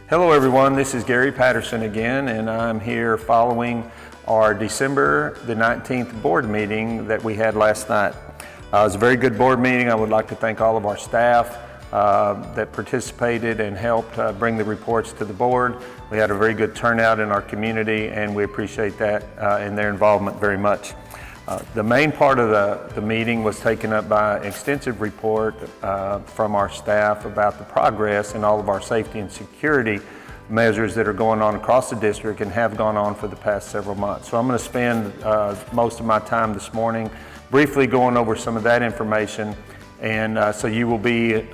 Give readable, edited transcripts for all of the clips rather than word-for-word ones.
Hello everyone, this is Gary Patterson again, and I'm here following our December the 19th board meeting that we had last night. It was a very good board meeting. I would like to thank all of our staff that participated and helped bring the reports to the board. We had a very good turnout in our community, and we appreciate that and their involvement very much. The main part of the meeting was taken up by an extensive report from our staff about the progress in all of our safety and security measures that are going on across the district and have gone on for the past several months. So I'm going to spend most of my time this morning briefly going over some of that information, and so you will be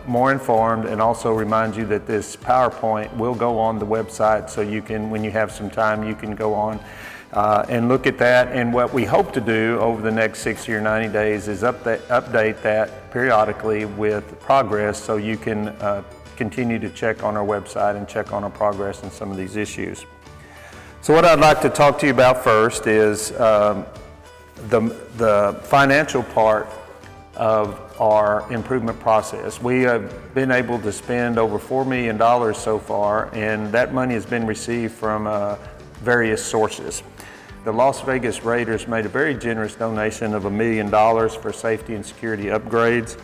more informed, and also remind you that this PowerPoint will go on the website, so you can, when you have some time, you can go on and look at that. And what we hope to do over the next 60 or 90 days is update that periodically with progress, so you can continue to check on our website and check on our progress in some of these issues. So what I'd like to talk to you about first is the financial part of our improvement process. We have been able to spend over $4 million so far, and that money has been received from various sources. The Las Vegas Raiders made a very generous donation of $1 million for safety and security upgrades.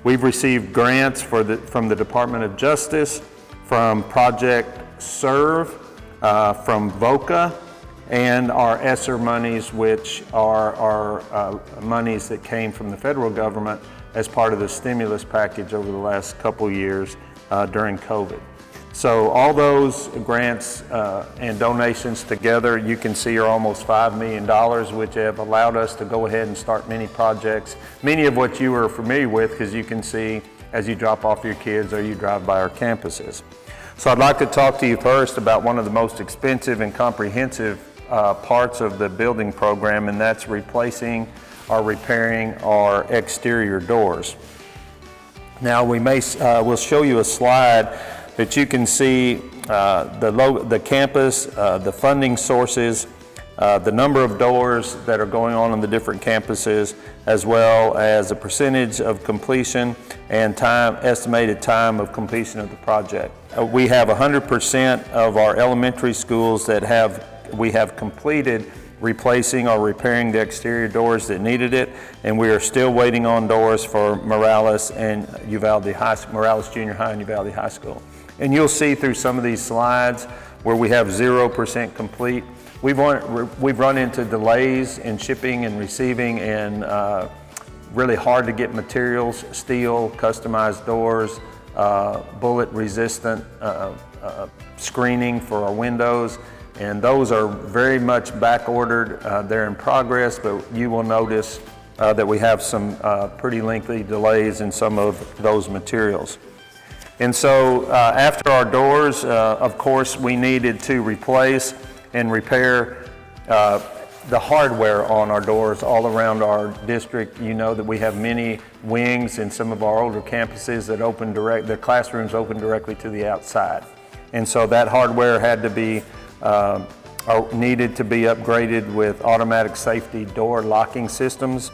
We've received grants from the Department of Justice, from Project Serve, from VOCA, and our ESSER monies, which are monies that came from the federal government as part of the stimulus package over the last couple years during COVID. So all those grants and donations together, you can see, are almost $5 million, which have allowed us to go ahead and start many projects, many of which you are familiar with, because you can see as you drop off your kids or you drive by our campuses. So I'd like to talk to you first about one of the most expensive and comprehensive parts of the building program, and that's replacing or repairing our exterior doors. Now we'll show you a slide that you can see the campus, the funding sources, the number of doors that are going on the different campuses, as well as a percentage of completion and estimated time of completion of the project. We have 100% of our elementary schools that we have completed replacing or repairing the exterior doors that needed it, and we are still waiting on doors for Morales and Uvalde Morales Junior High and Uvalde High School. And you'll see through some of these slides where we have 0% complete. We've run into delays in shipping and receiving, and really hard to get materials, steel, customized doors, bullet resistant screening for our windows, and those are very much back ordered. They're in progress, but you will notice that we have some pretty lengthy delays in some of those materials. And so after our doors, of course, we needed to replace and repair the hardware on our doors all around our district. You know that we have many wings in some of our older campuses that open their classrooms open directly to the outside. And so that hardware had to be, needed to be upgraded with automatic safety door locking systems.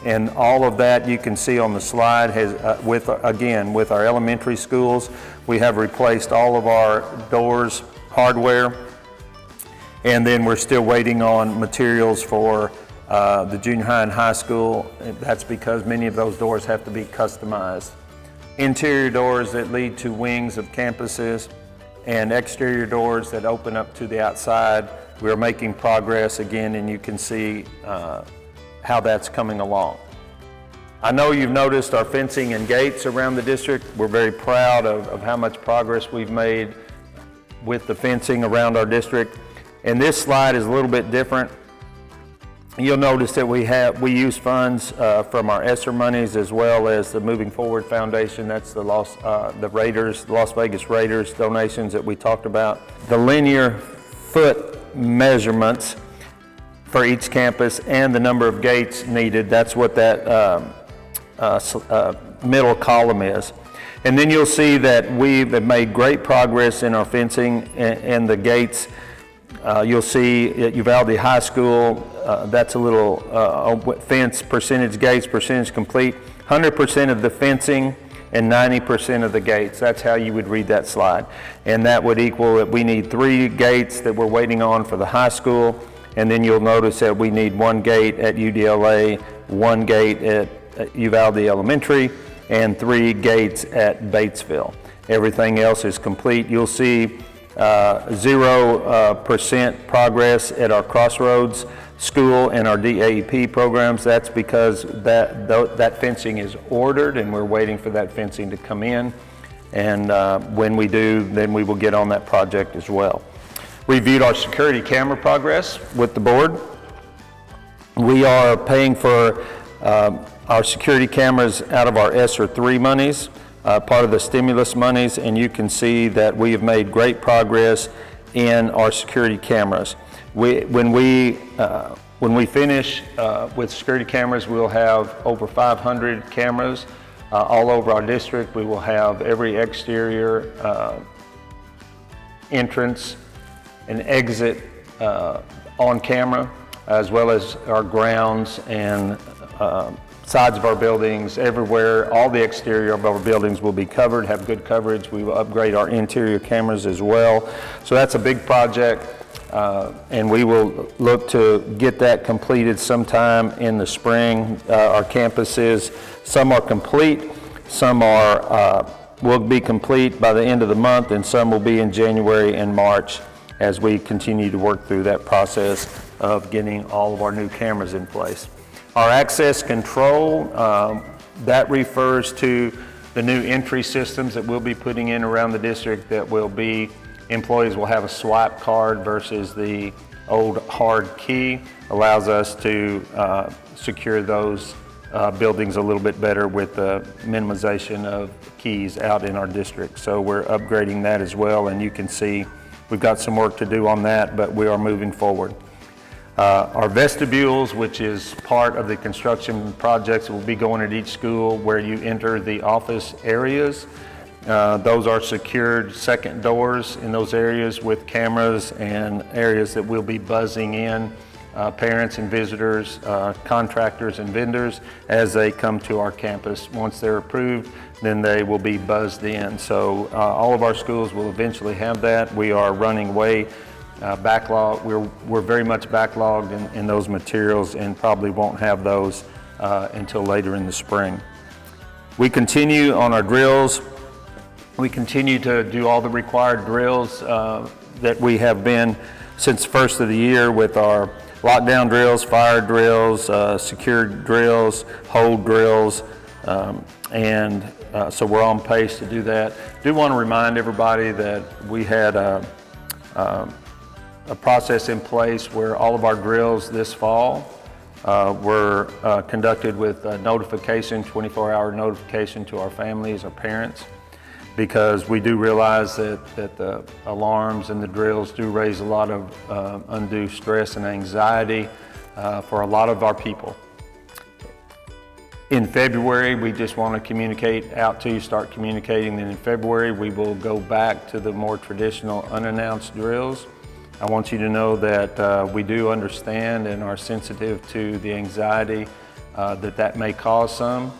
And all of that you can see on the slide has, with our elementary schools, we have replaced all of our doors hardware, and then we're still waiting on materials for the junior high and high school. That's because many of those doors have to be customized. Interior doors that lead to wings of campuses and exterior doors that open up to the outside, we're making progress again, and you can see how that's coming along. I know you've noticed our fencing and gates around the district. We're very proud of how much progress we've made with the fencing around our district. And this slide is a little bit different. You'll notice that we use funds from our ESSER monies, as well as the Moving Forward Foundation. That's the Las Vegas Raiders donations that we talked about. The linear foot measurements for each campus and the number of gates needed, that's what that middle column is. And then you'll see that we've made great progress in our fencing and the gates. You'll see at Uvalde High School, that's a little fence percentage, gates percentage complete. 100% of the fencing and 90% of the gates. That's how you would read that slide. And that would equal that we need 3 gates that we're waiting on for the high school, and then you'll notice that we need 1 gate at UDLA, 1 gate at Uvalde Elementary, and 3 gates at Batesville. Everything else is complete. You'll see 0% progress at our Crossroads School and our DAEP programs. That's because that fencing is ordered and we're waiting for that fencing to come in. And when we do, then we will get on that project as well. Reviewed our security camera progress with the board. We are paying for our security cameras out of our ESSER 3 monies, part of the stimulus monies, and you can see that we have made great progress in our security cameras. When we finish with security cameras, we'll have over 500 cameras all over our district. We will have every exterior entrance and exit on camera, as well as our grounds and sides of our buildings, everywhere. All the exterior of our buildings will be covered, have good coverage. We will upgrade our interior cameras as well. So that's a big project. And we will look to get that completed sometime in the spring. Our campuses, some are complete, some will be complete by the end of the month, and some will be in January and March as we continue to work through that process of getting all of our new cameras in place. Our access control, that refers to the new entry systems that we'll be putting in around the district that will be employees will have a swipe card versus the old hard key. Allows us to secure those buildings a little bit better with the minimization of keys out in our district. So we're upgrading that as well, and you can see we've got some work to do on that, but we are moving forward. Our vestibules, which is part of the construction projects, will be going at each school where you enter the office areas. Those are secured second doors in those areas with cameras and areas that will be buzzing in parents and visitors, contractors and vendors as they come to our campus. Once they're approved, then they will be buzzed in. So all of our schools will eventually have that. We are running way backlog. We're very much backlogged in those materials and probably won't have those until later in the spring. We continue on our drills. We continue to do all the required drills that we have been since the first of the year with our lockdown drills, fire drills, secured drills, hold drills, and so we're on pace to do that. Do want to remind everybody that we had a process in place where all of our drills this fall were conducted with notification, 24-hour notification to our families, our parents, because we do realize that the alarms and the drills do raise a lot of undue stress and anxiety for a lot of our people. In February, we just want to communicate out to you, start communicating. Then in February, we will go back to the more traditional unannounced drills. I want you to know that we do understand and are sensitive to the anxiety that may cause some.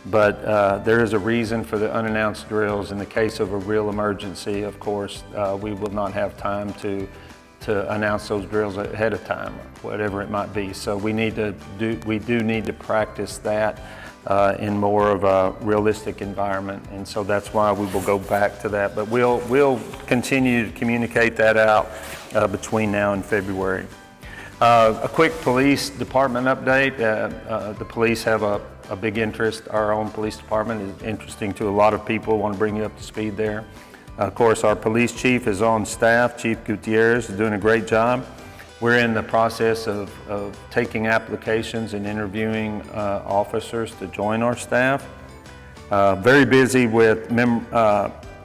But there is a reason for the unannounced drills. In the case of a real emergency, of course, we will not have time to announce those drills ahead of time, whatever it might be. So we do need to practice that in more of a realistic environment, and so that's why we will go back to that. But we'll continue to communicate that out between now and February. A quick police department update. The police have a big interest. Our own police department is interesting to a lot of people. Want to bring you up to speed there. Of course, our police chief is on staff. Chief Gutierrez is doing a great job. We're in the process of taking applications and interviewing officers to join our staff. Very busy with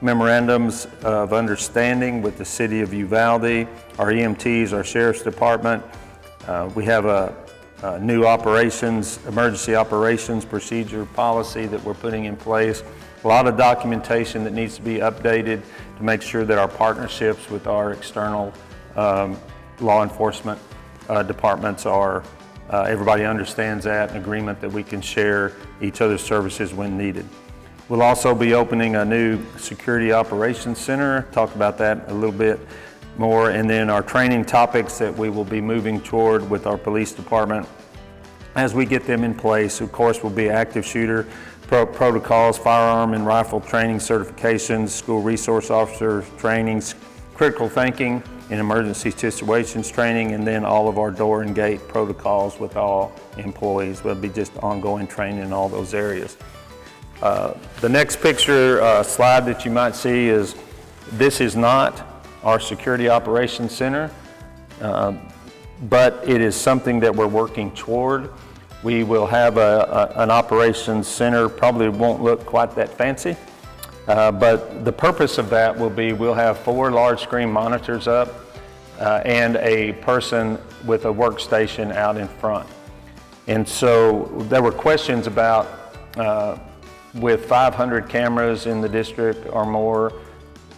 memorandums of understanding with the city of Uvalde, our EMTs, our sheriff's department. We have a new emergency operations procedure policy that we're putting in place. A lot of documentation that needs to be updated to make sure that our partnerships with our external law enforcement departments are, everybody understands that, an agreement that we can share each other's services when needed. We'll also be opening a new security operations center, talk about that a little bit more, and then our training topics that we will be moving toward with our police department as we get them in place. Of course, will be active shooter protocols, firearm and rifle training certifications, school resource officer trainings, critical thinking in emergency situations training, and then all of our door and gate protocols with all employees. Will be just ongoing training in all those areas. The next picture slide that you might see is, this is not our security operations center, but it is something that we're working toward. We will have an operations center, probably won't look quite that fancy, but the purpose of that will be, we'll have 4 large screen monitors up and a person with a workstation out in front. And so there were questions about, with 500 cameras in the district or more,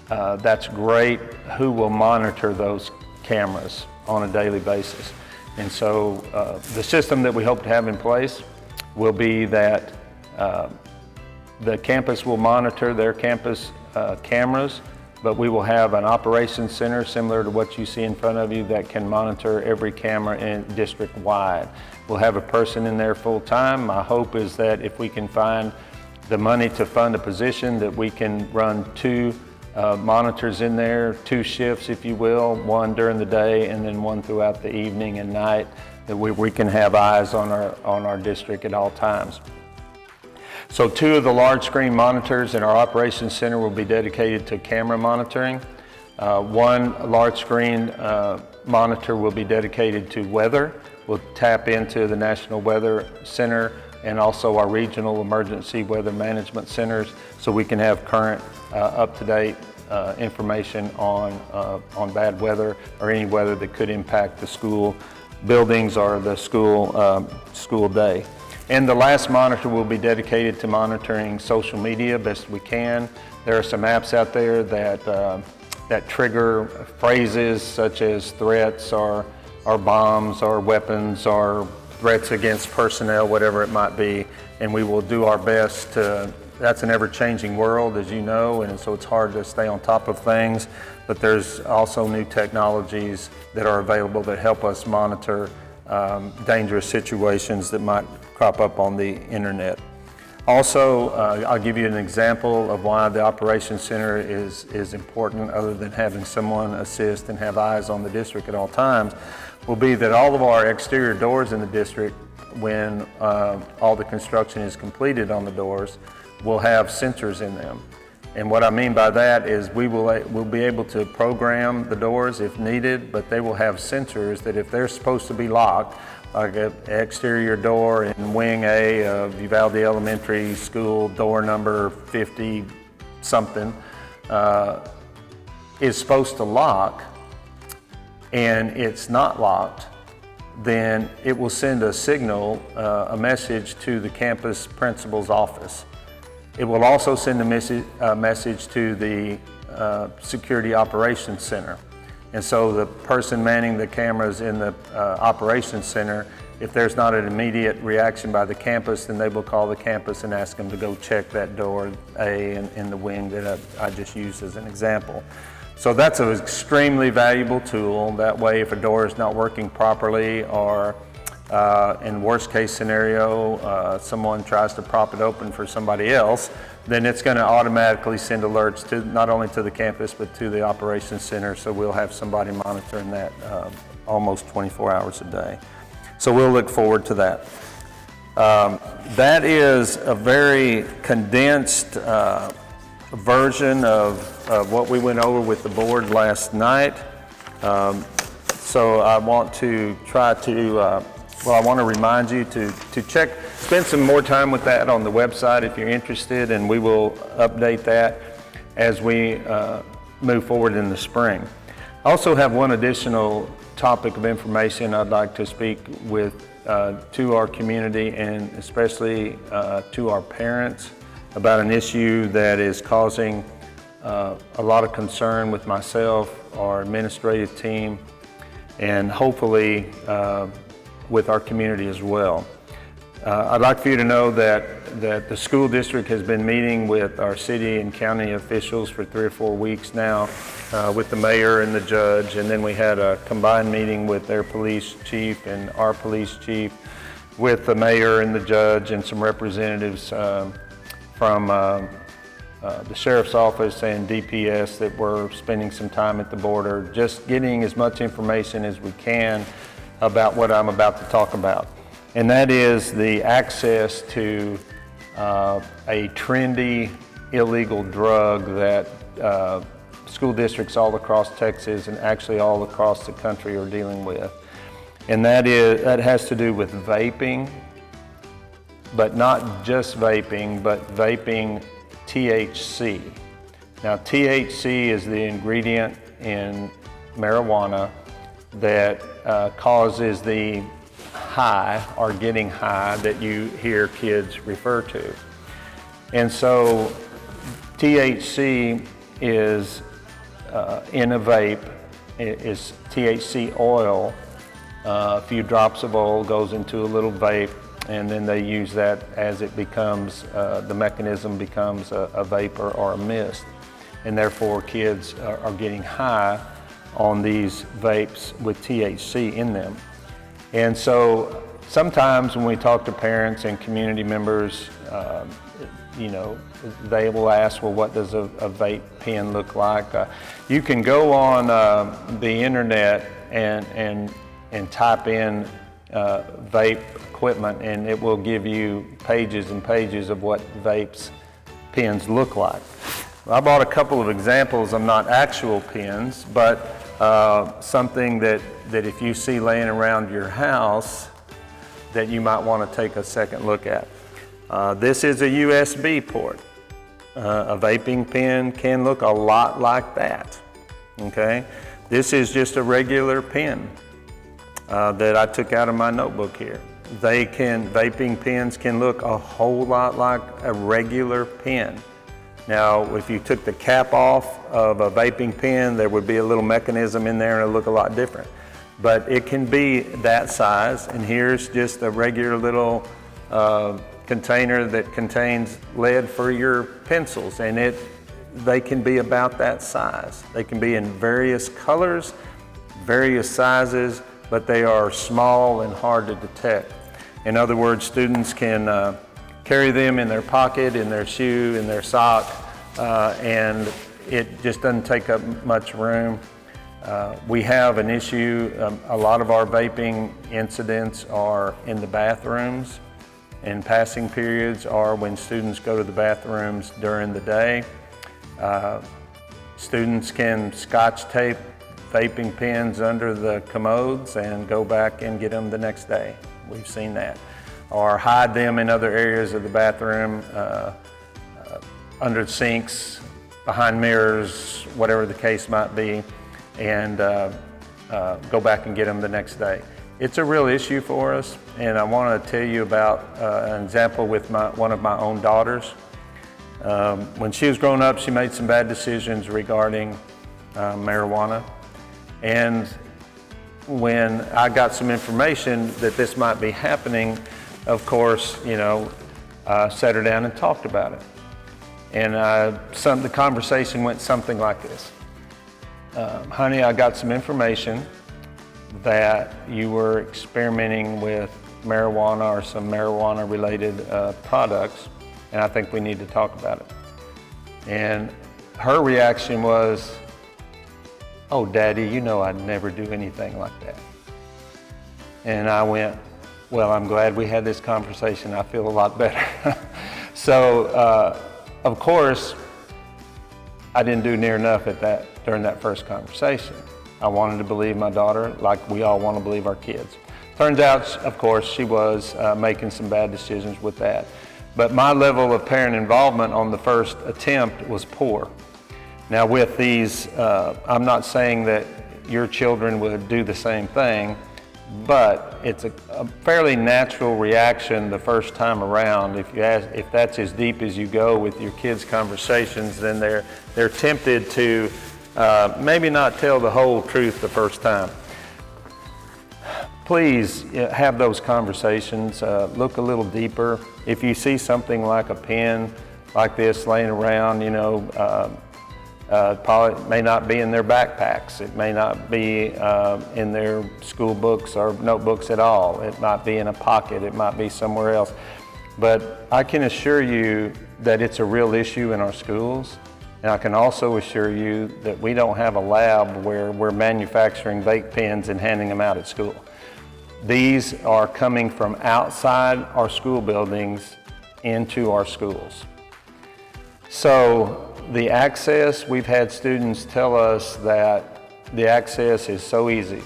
that's great. Who will monitor those cameras on a daily basis? And so the system that we hope to have in place will be that the campus will monitor their campus cameras, but we will have an operations center similar to what you see in front of you that can monitor every camera in district-wide. We'll have a person in there full-time. My hope is that if we can find the money to fund a position, that we can run 2 monitors in there, 2 shifts, if you will, 1 during the day and then 1 throughout the evening and night, that we can have eyes on our district at all times. So 2 of the large screen monitors in our operations center will be dedicated to camera monitoring. 1 large screen monitor will be dedicated to weather. We'll tap into the National Weather Center and also our regional emergency weather management centers, so we can have current, up-to-date information on bad weather or any weather that could impact the school buildings or the school day. And the last monitor will be dedicated to monitoring social media best we can. There are some apps out there that trigger phrases such as threats or bombs or weapons or threats against personnel, whatever it might be, and we will do our best to, that's an ever-changing world, as you know, and so it's hard to stay on top of things, but there's also new technologies that are available that help us monitor dangerous situations that might crop up on the internet. Also, I'll give you an example of why the Operations Center is important, other than having someone assist and have eyes on the district at all times, will be that all of our exterior doors in the district, when all the construction is completed on the doors, will have sensors in them. And what I mean by that is we'll be able to program the doors if needed, but they will have sensors that if they're supposed to be locked, like an exterior door in Wing A of Uvalde Elementary School, door number 50 something, is supposed to lock, and it's not locked, then it will send a signal, a message to the campus principal's office. It will also send a message to the Security Operations Center. And so the person manning the cameras in the Operations Center, if there's not an immediate reaction by the campus, then they will call the campus and ask them to go check that door A in the wing that I just used as an example. So that's an extremely valuable tool. That way, if a door is not working properly, or in worst case scenario, someone tries to prop it open for somebody else, then it's going to automatically send alerts to not only to the campus but to the Operations Center. So we'll have somebody monitoring that almost 24 hours a day. So we'll look forward to that. That is a very condensed version of what we went over with the board last night. So I want to try to, I want to remind you to spend some more time with that on the website if you're interested, and we will update that as we move forward in the spring. I also have one additional topic of information I'd like to speak with to our community, and especially to our parents, about an issue that is causing a lot of concern with myself, our administrative team, and hopefully with our community as well. I'd like for you to know that that the school district has been meeting with our city and county officials for 3 or 4 weeks now, with the mayor and the judge, and then we had a combined meeting with their police chief and our police chief, with the mayor and the judge and some representatives from the sheriff's office and DPS that were spending some time at the border, just getting as much information as we can about what I'm about to talk about. And that is the access to a trendy illegal drug that school districts all across Texas and actually all across the country are dealing with. And that has to do with vaping, but not just vaping, but vaping THC. Now, THC is the ingredient in marijuana that causes the high or getting high that you hear kids refer to. And so THC is in a vape, is THC oil. A few drops of oil goes into a little vape, and then they use that as it becomes, the mechanism becomes a vapor or a mist. And therefore kids are getting high on these vapes with THC in them. And so sometimes when we talk to parents and community members, you know, they will ask, well, what does a vape pen look like? You can go on the internet and type in vape equipment, and it will give you pages and pages of what vapes pens look like. I bought a couple of examples of not actual pens, but something that if you see laying around your house that you might want to take a second look at. This is a USB port. A vaping pen can look a lot like that, okay? This is just a regular pen that I took out of my notebook here. Vaping pens can look a whole lot like a regular pen. Now, if you took the cap off of a vaping pen, there would be a little mechanism in there and it'll look a lot different. But it can be that size, and here's just a regular little container that contains lead for your pencils, and they can be about that size. They can be in various colors, various sizes, but they are small and hard to detect. In other words, students can carry them in their pocket, in their shoe, in their sock, and it just doesn't take up much room. We have an issue, a lot of our vaping incidents are in the bathrooms and passing periods, or when students go to the bathrooms during the day. Students can scotch tape vaping pens under the commodes and go back and get them the next day. We've seen that. Or hide them in other areas of the bathroom, under sinks, behind mirrors, whatever the case might be, and go back and get them the next day. It's a real issue for us, and I want to tell you about an example with one of my own daughters. When she was growing up, she made some bad decisions regarding marijuana, and when I got some information that this might be happening, of course, you know, I sat her down and talked about it. And the conversation went something like this. Honey, I got some information that you were experimenting with marijuana or some marijuana related products, and I think we need to talk about it. And her reaction was, oh, Daddy, you know I'd never do anything like that. And I went, well, I'm glad we had this conversation. I feel a lot better. So, of course, I didn't do near enough during that first conversation. I wanted to believe my daughter like we all want to believe our kids. Turns out, of course, she was making some bad decisions with that. But my level of parent involvement on the first attempt was poor. Now with these, I'm not saying that your children would do the same thing, but it's a fairly natural reaction the first time around. If that's as deep as you go with your kids' conversations, then they're tempted to maybe not tell the whole truth the first time. please have those conversations, look a little deeper. If you see something like a pen like this laying around, probably may not be in their backpacks. It may not be in their school books or notebooks at all. It might be in a pocket. It might be somewhere else. But I can assure you that it's a real issue in our schools. And I can also assure you that we don't have a lab where we're manufacturing vape pens and handing them out at school. These are coming from outside our school buildings into our schools. So the access, we've had students tell us that the access is so easy.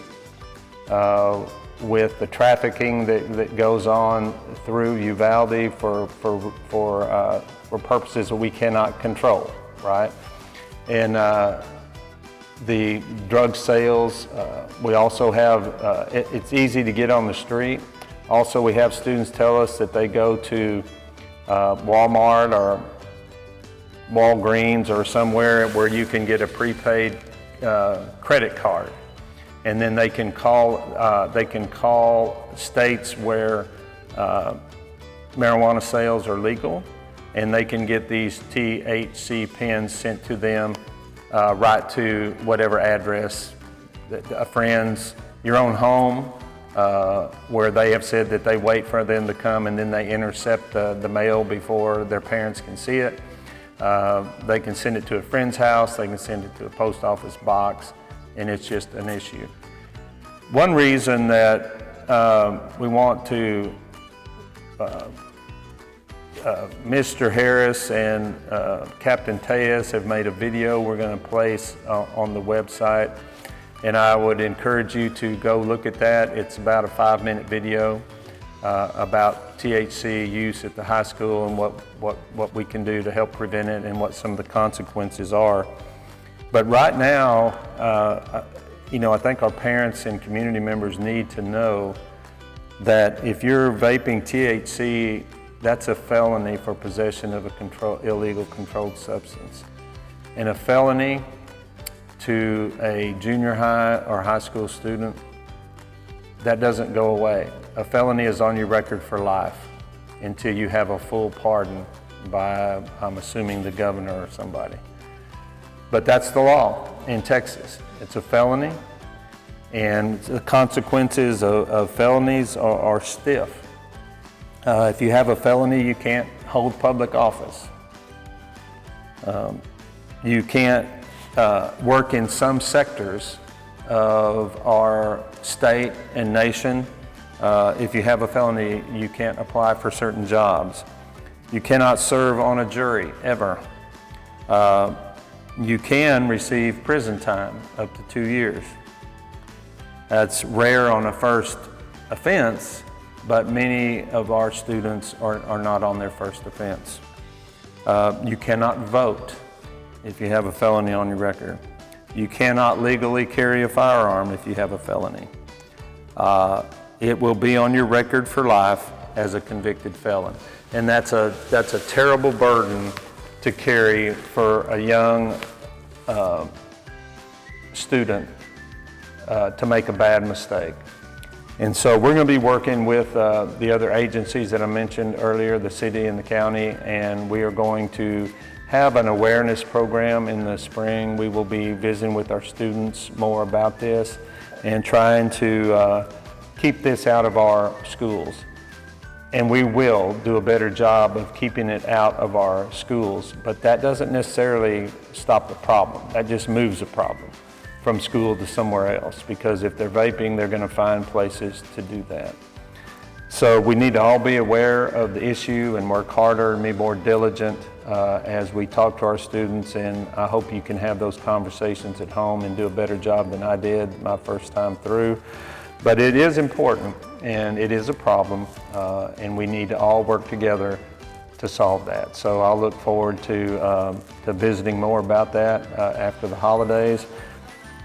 With the trafficking that goes on through Uvalde for purposes that we cannot control, right? And the drug sales, we also have, it's easy to get on the street. Also, we have students tell us that they go to Walmart or Walgreens or somewhere where you can get a prepaid credit card. And then they can call states where marijuana sales are legal, and they can get these THC pens sent to them right to whatever address, a friend's, your own home, where they have said that they wait for them to come and then they intercept the mail before their parents can see it. They can send it to a friend's house, they can send it to a post office box, and it's just an issue. One reason that we want to, Mr. Harris and Captain Tejas have made a video we're going to place on the website, and I would encourage you to go look at that. It's about a 5-minute video about THC use at the high school and what we can do to help prevent it and what some of the consequences are. But right now, I think our parents and community members need to know that if you're vaping THC, that's a felony for possession of a illegal controlled substance. And a felony to a junior high or high school student, that doesn't go away. A felony is on your record for life until you have a full pardon by, I'm assuming, the governor or somebody. But that's the law in Texas. It's a felony, and the consequences of felonies are stiff. If you have a felony, you can't hold public office. You can't work in some sectors of our state and nation. If you have a felony, you can't apply for certain jobs. You cannot serve on a jury, ever. You can receive prison time up to 2 years. That's rare on a first offense, but many of our students are not on their first offense. You cannot vote if you have a felony on your record. You cannot legally carry a firearm if you have a felony. It will be on your record for life as a convicted felon. And that's a terrible burden to carry for a young student to make a bad mistake. And so we're going to be working with the other agencies that I mentioned earlier, the city and the county, and we are going to have an awareness program in the spring. We will be visiting with our students more about this and trying to keep this out of our schools. And we will do a better job of keeping it out of our schools, but that doesn't necessarily stop the problem. That just moves the problem from school to somewhere else, because if they're vaping, they're going to find places to do that. So we need to all be aware of the issue and work harder and be more diligent as we talk to our students, and I hope you can have those conversations at home and do a better job than I did my first time through. But it is important, and it is a problem, and we need to all work together to solve that. So I'll look forward to visiting more about that after the holidays.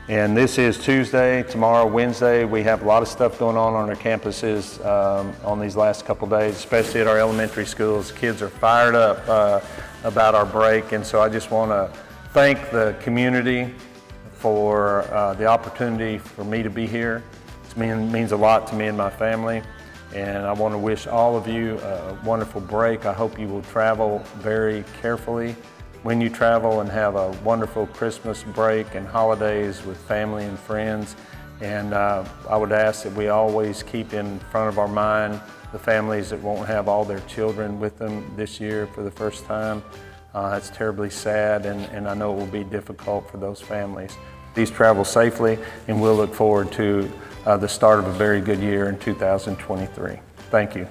And this is Tuesday. Tomorrow, Wednesday, we have a lot of stuff going on our campuses on these last couple days, especially at our elementary schools. Kids are fired up about our break, and so I just want to thank the community for the opportunity for me to be here, It means a lot to me and my family, and I want to wish all of you a wonderful break. I hope you will travel very carefully when you travel and have a wonderful Christmas break and holidays with family and friends. And I would ask that we always keep in front of our mind the families that won't have all their children with them this year for the first time. That's terribly sad, and I know it will be difficult for those families. Please travel safely, and we'll look forward to the start of a very good year in 2023. Thank you.